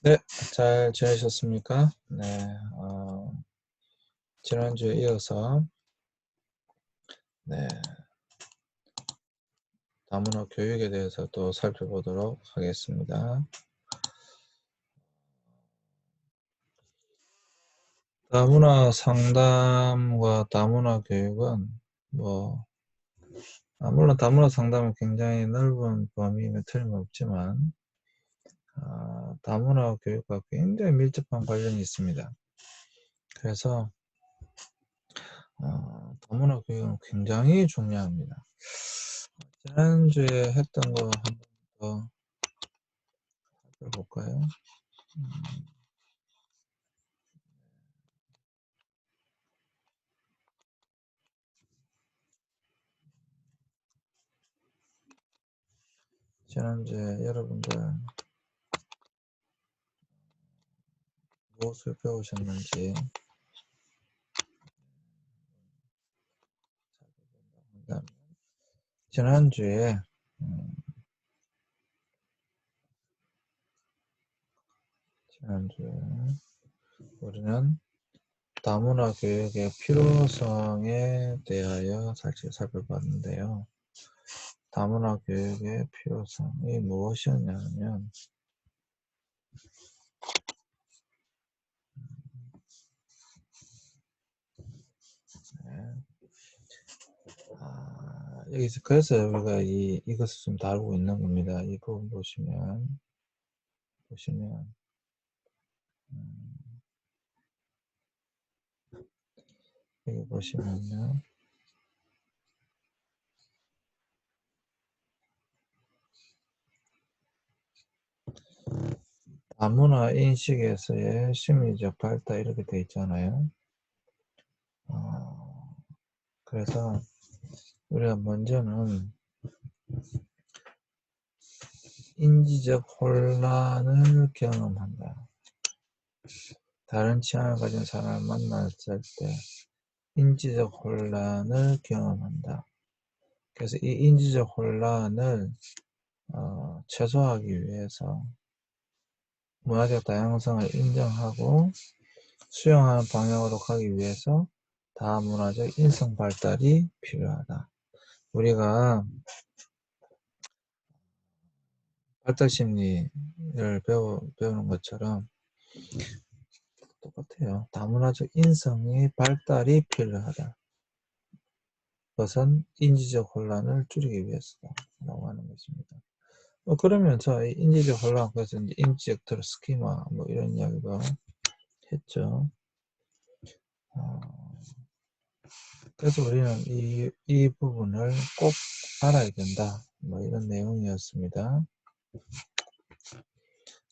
네, 잘 지내셨습니까? 네, 지난주에 이어서, 네, 다문화 교육에 대해서 또 살펴보도록 하겠습니다. 다문화 상담과 다문화 교육은, 물론 다문화 상담은 굉장히 넓은 범위임에 틀림없지만, 다문화 교육과 굉장히 밀접한 관련이 있습니다. 그래서, 다문화 교육은 굉장히 중요합니다. 지난주에 했던 거 한 번 더 살펴볼까요? 지난주에 여러분들 무엇을 배우셨는지 살펴본다면, 지난주에 우리는 다문화 교육의 필요성에 대하여 사실 살펴봤는데요. 다문화 교육의 필요성이 무엇이었냐면, 여기서 그래서 우리가 이것을 좀 다루고 있는 겁니다. 이 부분 보시면 여기 보시면요. 다문화 인식에서의 심리적 발달 이렇게 돼 있잖아요. 그래서 우리가 먼저는 인지적 혼란을 경험한다. 다른 취향을 가진 사람을 만났을 때 인지적 혼란을 경험한다. 그래서 이 인지적 혼란을 최소화하기 위해서 문화적 다양성을 인정하고 수용하는 방향으로 가기 위해서 다문화적 인성 발달이 필요하다. 우리가 발달 심리를 배우는 것처럼 똑같아요. 다문화적 인성의 발달이 필요하다. 그것은 인지적 혼란을 줄이기 위해서라고 하는 것입니다. 그러면서 이 인지적 혼란, 그래서 이제 인지적 스키마 이런 이야기도 했죠. 그래서 우리는 이 부분을 꼭 알아야 된다. 이런 내용이었습니다.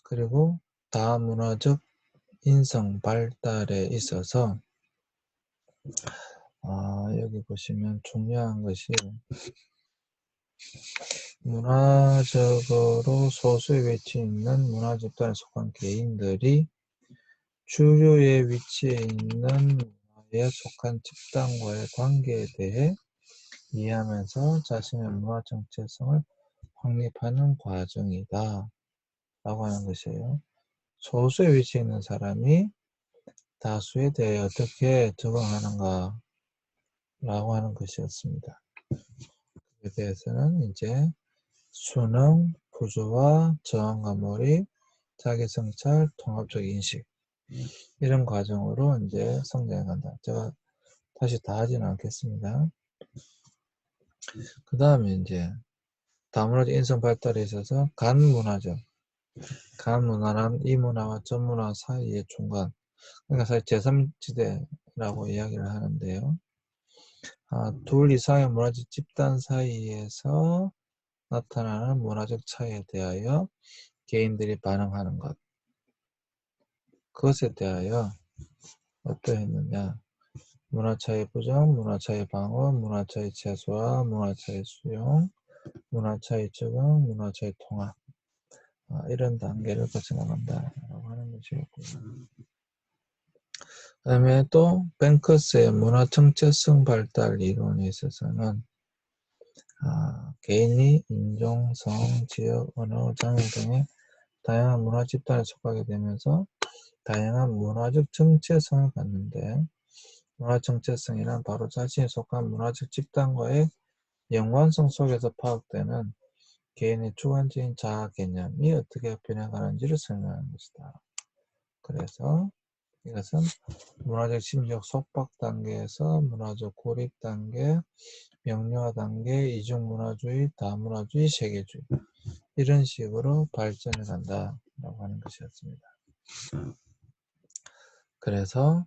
그리고 다문화적 인성 발달에 있어서 여기 보시면 중요한 것이 문화적으로 소수의 위치에 있는 문화 집단에 속한 개인들이 주류의 위치에 있는 문화에 속한 집단과의 관계에 대해 이해하면서 자신의 문화 정체성을 확립하는 과정이다 라고 하는 것이에요. 소수의 위치에 있는 사람이 다수에 대해 어떻게 적응하는가 라고 하는 것이었습니다. 그에 대해서는 이제 수능, 구조화, 저항과 몰입, 자기성찰, 통합적 인식 이런 과정으로 이제 성장해 간다. 제가 다시 다 하지는 않겠습니다. 그 다음에 이제 다문화적 인성 발달에 있어서 간문화적, 간문화란 이 문화와 전 문화 사이의 중간, 그러니까 사실 제3지대라고 이야기를 하는데요. 둘 이상의 문화적 집단 사이에서 나타나는 문화적 차이에 대하여 개인들이 반응하는 것, 그것에 대하여 어떠했느냐, 문화차이 부정, 문화차이 방어, 문화차이 최소화, 문화차이 수용, 문화차이 적응, 문화차이 통합, 이런 단계를 거쳐나간다라고 하는 것이었고요. 그 다음에 또 뱅커스의 문화 정체성 발달 이론에 있어서는 개인이 인종, 성, 지역, 언어, 장애 등의 다양한 문화 집단에 속하게 되면서 다양한 문화적 정체성을 갖는데, 문화 정체성이란 바로 자신이 속한 문화적 집단과의 연관성 속에서 파악되는 개인의 주관적인 자아 개념이 어떻게 변해가는지를 설명하는 것이다. 그래서 이것은 문화적 심리적 속박 단계에서 문화적 고립 단계, 명료화 단계, 이중문화주의, 다문화주의, 세계주의, 이런 식으로 발전해 간다라고 하는 것이었습니다. 그래서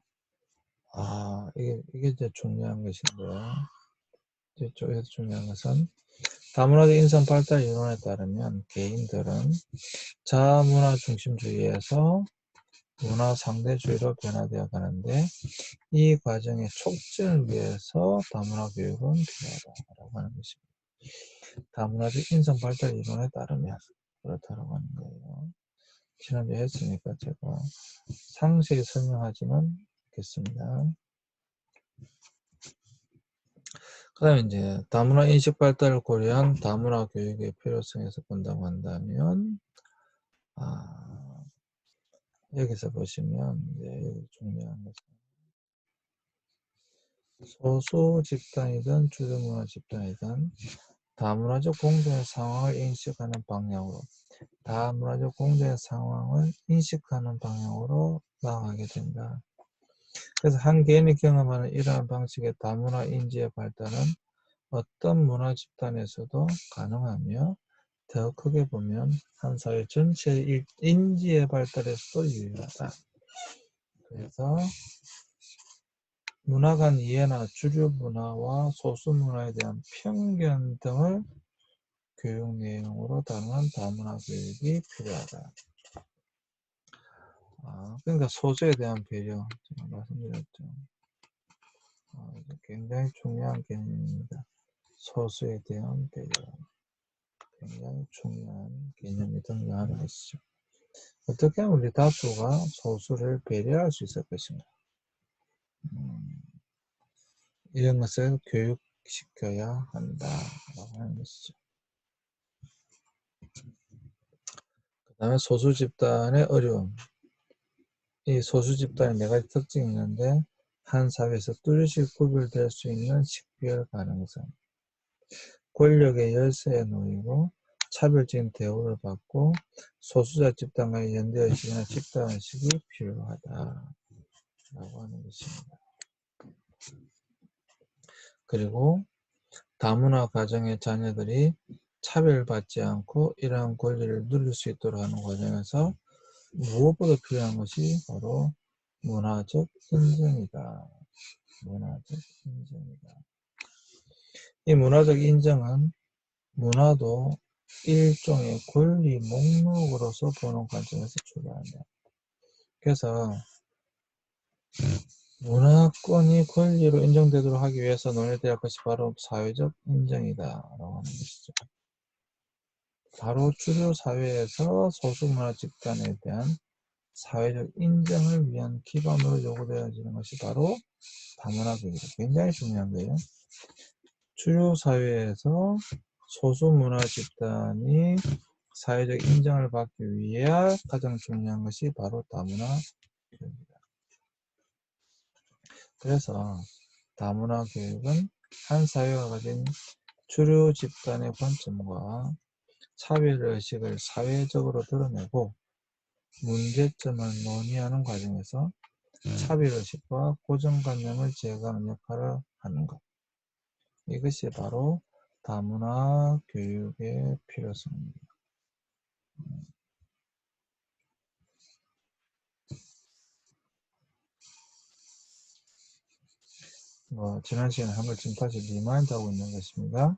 이게 이제 중요한 것인데요. 이쪽에서 중요한 것은 다문화적 인성 발달 이론에 따르면 개인들은 자아문화 중심주의에서 문화 상대주의로 변화되어 가는데, 이 과정의 촉진을 위해서 다문화 교육은 필요하다라고 하는 것입니다. 다문화적 인성 발달 이론에 따르면 그렇다라고 하는 거예요. 지난주에 했으니까 제가 상세히 설명하지는 않겠습니다. 그 다음에 이제 다문화 인식 발달을 고려한 다문화 교육의 필요성에서 본다고 한다면, 여기서 보시면 이제 중요한 것은 소수 집단이든 주류문화 집단이든 다문화적 공존의 상황을 인식하는 방향으로, 다문화적 공존의 상황을 인식하는 방향으로 나아가게 된다. 그래서 한 개인이 경험하는 이러한 방식의 다문화 인지의 발달은 어떤 문화 집단에서도 가능하며, 더 크게 보면 한 사회 전체의 인지의 발달에서도 유효하다. 그래서 문화 간 이해나 주류 문화와 소수 문화에 대한 편견 등을 교육 내용으로 다루는 다문화 교육이 필요하다. 그러니까 소수에 대한 배려, 제가 말씀드렸죠. 굉장히 중요한 개념입니다. 소수에 대한 배려, 굉장히 중요한 개념이 등장하는 것이죠. 어떻게 하면 우리 다수가 소수를 배려할 수 있을 것인가? 이런 것을 교육시켜야 한다라고 하는 것이죠. 그 다음에 소수 집단의 어려움. 이 소수 집단의 네 가지 특징이 있는데, 한 사회에서 뚜렷이 구별될 수 있는 식별 가능성, 권력의 열세에 놓이고 차별적인 대우를 받고 소수자 집단과 연대의식이나 집단의식이 필요하다라고 하는 것입니다. 그리고 다문화 가정의 자녀들이 차별받지 않고 이러한 권리를 누릴 수 있도록 하는 과정에서 무엇보다 필요한 것이 바로 문화적 인정이다. 문화적 인정이다. 이 문화적 인정은 문화도 일종의 권리 목록으로서 보는 관점에서 출발한다. 그래서 문화권이 권리로 인정되도록 하기 위해서 논의되어야 할 것이 바로 사회적 인정이다라고 하는 것이죠. 바로 주류 사회에서 소수문화 집단에 대한 사회적 인정을 위한 기반으로 요구되어지는 것이 바로 다문화 교육이다. 굉장히 중요한 거예요. 주류 사회에서 소수문화 집단이 사회적 인정을 받기 위해 가장 중요한 것이 바로 다문화 교육입니다. 그래서 다문화 교육은 한 사회가 가진 주류 집단의 관점과 차별의식을 사회적으로 드러내고 문제점을 논의하는 과정에서 차별의식과 고정관념을 제거하는 역할을 하는 것. 이것이 바로 다문화 교육의 필요성입니다. 지난 시간에 한 걸 지금 다시 리마인드하고 있는 것입니다.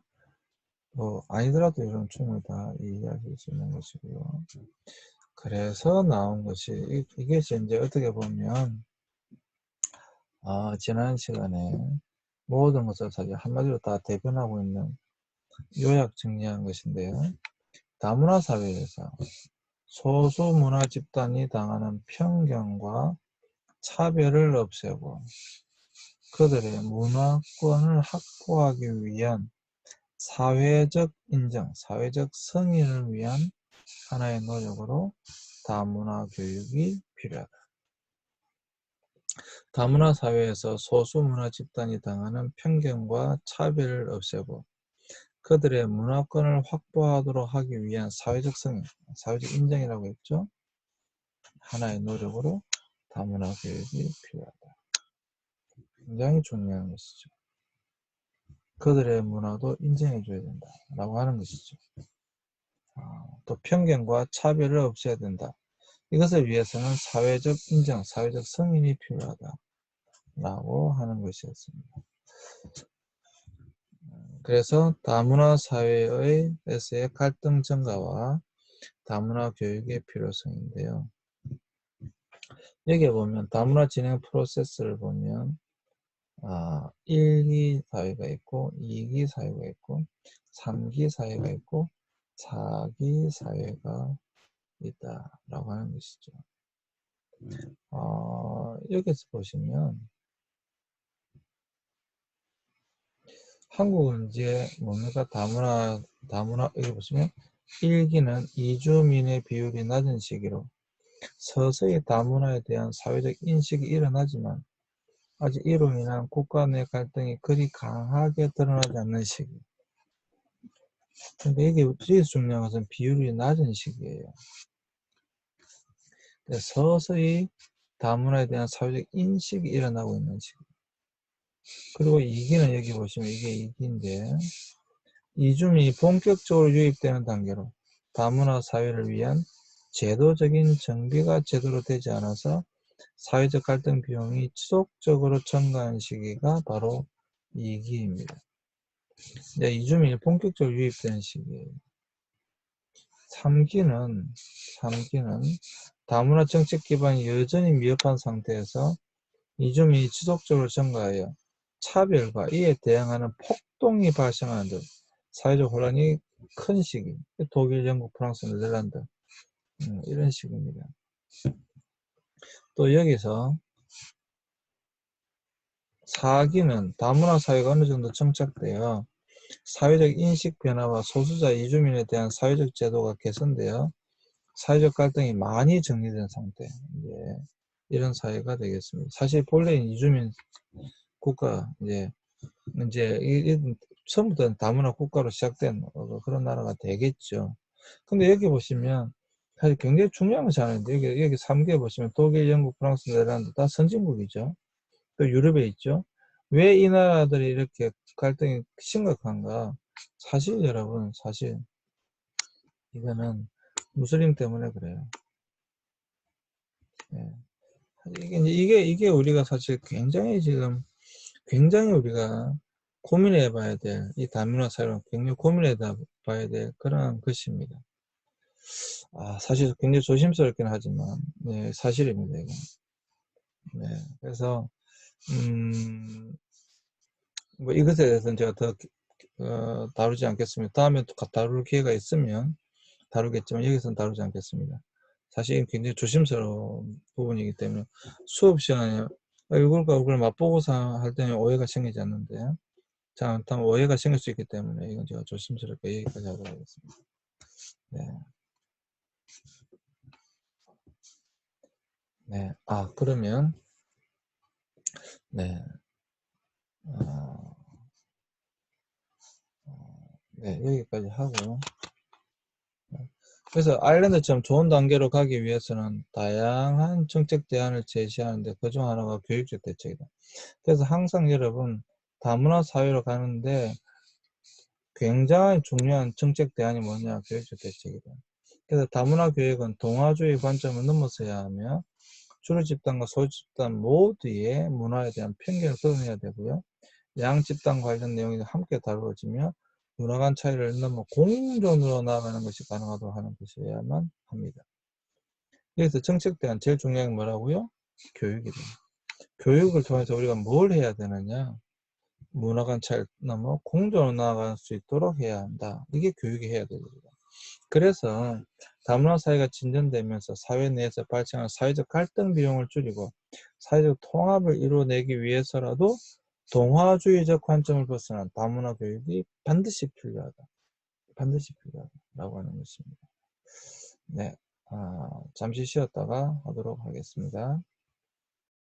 아니더라도 이런 충분히 다 이해하실 수 있는 것이고요. 그래서 나온 것이, 이게 이제 어떻게 보면, 지난 시간에 모든 것을 사실 한마디로 다 대변하고 있는 요약 정리한 것인데요. 다문화 사회에서 소수 문화 집단이 당하는 편견과 차별을 없애고 그들의 문화권을 확보하기 위한 사회적 인정, 사회적 승인을 위한 하나의 노력으로 다문화 교육이 필요하다. 다문화 사회에서 소수 문화 집단이 당하는 편견과 차별을 없애고 그들의 문화권을 확보하도록 하기 위한 사회적 성인, 사회적 인정이라고 했죠. 하나의 노력으로 다문화 교육이 필요하다. 굉장히 중요한 것이죠. 그들의 문화도 인정해줘야 된다라고 하는 것이죠. 또 편견과 차별을 없애야 된다. 이것을 위해서는 사회적 인정, 사회적 성인이 필요하다라고 하는 것이었습니다. 그래서 다문화 사회에서의 갈등 증가와 다문화 교육의 필요성인데요. 여기에 보면 다문화 진행 프로세스를 보면 1기 사회가 있고 2기 사회가 있고 3기 사회가 있고 4기 사회가 있다라고 하는 것이죠. 여기서 보시면 한국은 이제 뭡니까? 다문화 여기 보시면 1기는 이주민의 비율이 낮은 시기로 서서히 다문화에 대한 사회적 인식이 일어나지만 아직 이로 인한 국가 내 갈등이 그리 강하게 드러나지 않는 시기. 근데 이게 제일 중요한 것은 비율이 낮은 시기예요. 서서히 다문화에 대한 사회적 인식이 일어나고 있는 시기. 그리고 2기는 여기 보시면 이게 2기인데 이주민이 본격적으로 유입되는 단계로 다문화 사회를 위한 제도적인 정비가 제대로 되지 않아서 사회적 갈등 비용이 지속적으로 증가한 시기가 바로 2기입니다. 이주민이 본격적으로 유입되는 시기예요. 3기는 다문화 정책 기반이 여전히 미흡한 상태에서 이주민이 지속적으로 증가하여 차별과 이에 대응하는 폭동이 발생하는 등 사회적 혼란이 큰 시기. 독일, 영국, 프랑스, 네덜란드 이런 식입니다. 또 여기서 4기는 다문화 사회가 어느 정도 정착되어 사회적 인식 변화와 소수자 이주민에 대한 사회적 제도가 개선되어 사회적 갈등이 많이 정리된 상태. 이런 사회가 되겠습니다. 사실 본래 이주민 국가 처음부터 다문화 국가로 시작된 그런 나라가 되겠죠. 근데 여기 보시면 사실 굉장히 중요한 것이 하나 있는데 여기 3개 보시면 독일, 영국, 프랑스, 네덜란드 다 선진국이죠. 또 유럽에 있죠. 왜 이 나라들이 이렇게 갈등이 심각한가? 사실 여러분, 사실 이거는 무슬림 때문에 그래요. 네. 이게 우리가 사실 굉장히 우리가 고민해 봐야 될, 이 다문화 사회로 굉장히 고민해 봐야 될 그런 것입니다. 사실 굉장히 조심스럽긴 하지만, 네, 사실입니다, 이건. 네, 그래서, 뭐 이것에 대해서는 제가 더 다루지 않겠습니다. 다음에 또 다룰 기회가 있으면 다루겠지만 여기서는 다루지 않겠습니다. 사실 굉장히 조심스러운 부분이기 때문에 수업 시간에 얼굴과 얼굴 맞보고서 할 때는 오해가 생기지 않는데 잘못하면 오해가 생길 수 있기 때문에 이건 제가 조심스럽게 여기까지 하도록 하겠습니다. 네. 네. 그러면 네. 네, 여기까지 하고 그래서 아일랜드처럼 좋은 단계로 가기 위해서는 다양한 정책 대안을 제시하는데 그중 하나가 교육적 대책이다. 그래서 항상 여러분 다문화 사회로 가는데 굉장히 중요한 정책 대안이 뭐냐? 교육적 대책이다. 그래서 다문화 교육은 동화주의 관점을 넘어서야 하며 주류 집단과 소수 집단 모두의 문화에 대한 편견을 걷어내야 되고요. 양 집단 관련 내용이 함께 다루어지며 문화 간 차이를 넘어 공존으로 나아가는 것이 가능하도록 하는 것이어야만 합니다. 그래서 정책 대안 제일 중요한 게 뭐라고요? 교육이다. 교육을 통해서 우리가 뭘 해야 되느냐? 문화 간 차이를 넘어 공존으로 나아갈 수 있도록 해야 한다. 이게 교육이 해야 됩니다. 그래서 다문화 사회가 진전되면서 사회 내에서 발생하는 사회적 갈등 비용을 줄이고 사회적 통합을 이루어내기 위해서라도 동화주의적 관점을 벗어난 다문화 교육이 반드시 필요하다. 반드시 필요하다라고 하는 것입니다. 네. 잠시 쉬었다가 하도록 하겠습니다.